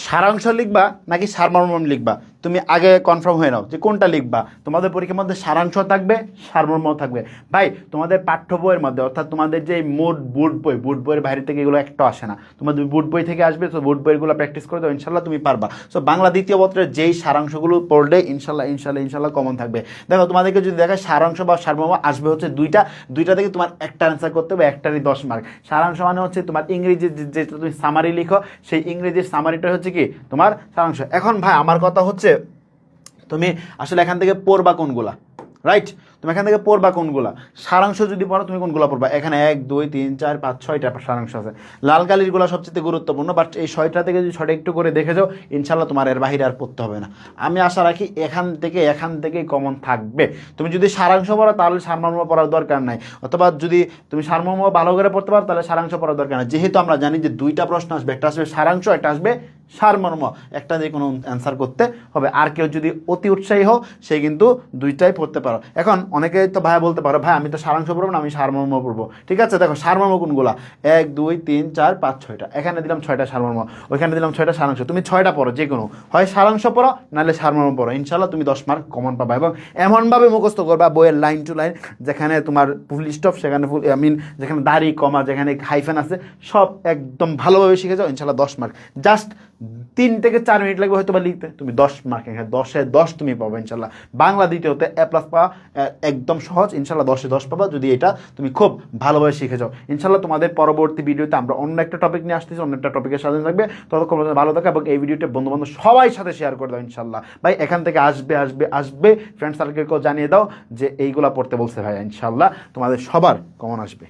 সারাংশ লিখবা নাকি সারমর্ম লিখবা, তুমি আগে কনফার্ম হয়ে নাও যে কোনটা লিখবা। তোমাদের পরীক্ষার মধ্যে সারাংশ থাকবে, সারমর্ম থাকবে। ভাই তোমাদের পাঠ্য বইয়ের মধ্যে অর্থাৎ তোমাদের যে মোট বুট বইয়ের বাইরে থেকে এগুলো একটা আসে না, তোমাদের বুট বই থেকে আসবে। তো বুট বইগুলো প্র্যাকটিস করে দাও, ইনশাল্লাহ তুমি পারবা। সো বাংলা দ্বিতীয় পত্রের যেই সারাংশগুলো পড়লে ইনশাল্লাহ কমন থাকবে। দেখো তোমাদেরকে যদি দেখায় সারাংশ বা সারমর্ম আসবে হচ্ছে দুইটা থেকে তোমার একটা অ্যান্সার করতে হবে, একটারই 10 মার্ক। সারাংশ মানে হচ্ছে তোমার ইংরেজি যে তুমি সামারি লিখো, সেই ইংরেজির সামারিটা হচ্ছে কি তোমার সারাংশ। এখন ভাই আমার কথা হচ্ছে তুমি আসলে এখান থেকে পড়বা কোনগুলা, রাইট? তুমি এখান থেকে পড়বা কোনগুলা, সারাংশ যদি পড়ো তুমি কোনগুলা পড়বা। এখানে 1 2 3 4 5 6টা সারাংশ আছে। লাল কালিরগুলো সবচেয়ে গুরুত্বপূর্ণ, বাট এই 6টা থেকে যদি 6টা একটু করে দেখে যাও, ইনশাল্লাহ তোমার এর বাহিরে আর পড়তে হবে না। আমি আশা রাখি এখান থেকেই কমন থাকবে। তুমি যদি সারাংশ পড়ো তাহলে সারমর্ম পড়ার দরকার নাই, অথবা যদি তুমি সারমর্ম ভালো করে পড়তে পারো তাহলে সারাংশ পড়ার দরকার নাই। যেহেতু আমরা জানি যে দুইটা প্রশ্ন আসবে, একটা আসবে সারাংশ, একটা আসবে সারমর্ম, একটা দিয়ে কোনো অ্যান্সার করতে হবে। আর কেউ যদি অতি উৎসাহী হও সে কিন্তু দুইটাই পড়তে পারো। এখন অনেকে তো ভাই বলতে পারো ভাই আমি তো সারাংশ পড়বো না, আমি সারমর্ম পড়বো। ঠিক আছে, দেখো সারমর্ম কোনগুলা 1 2 3 4 5 6টা, এখানে দিলাম 6টা সারমর্ম, ওইখানে দিলাম 6টা সারাংশ। তুমি 6টা পড়ো, যে কোনো হয় সারাংশ পড়ো নাহলে সারমর্ম পড়ো, ইনশাল্লাহ তুমি 10 মার্ক কমন পাবা। এবং এমনভাবে মুখস্থ করবা বইয়ের লাইন টু লাইন, যেখানে তোমার ফুল স্টপ, সেখানে ফুল যেখানে দাড়ি কমা, যেখানে হাইফেন আছে, সব একদম ভালোভাবে শিখে যাও, ইনশাল্লাহ 10 মার্ক। জাস্ট 3 থেকে 4 মিনিট লাগবে হয়তো বা লিখতে, তুমি 10 মার্ক, এখানে 10-এ 10 তুমি পাবো ইনশাল্লাহ। বাংলা দ্বিতীয়তে A+ পাওয়া একদম সহজ, ইনশাল্লাহ 10-এ 10 পাবা যদি এটা তুমি খুব ভালোভাবে শিখে যাও। ইনশাল্লাহ তোমাদের পরবর্তী ভিডিওতে আমরা অন্য একটা টপিক নিয়ে আসতেছি, অন্য একটা টপিকের সাথে থাকবে। ততক্ষণ ভালো থাকো এবং এই ভিডিওটা বন্ধু সবাই সাথে শেয়ার করে দাও ইনশাল্লাহ। ভাই এখান থেকে আসবে ফ্রেন্ড সার্কেলকেও জানিয়ে দাও যে এইগুলা পড়তে বলছে ভাই, ইনশাল্লাহ তোমাদের সবার কমন আসবে।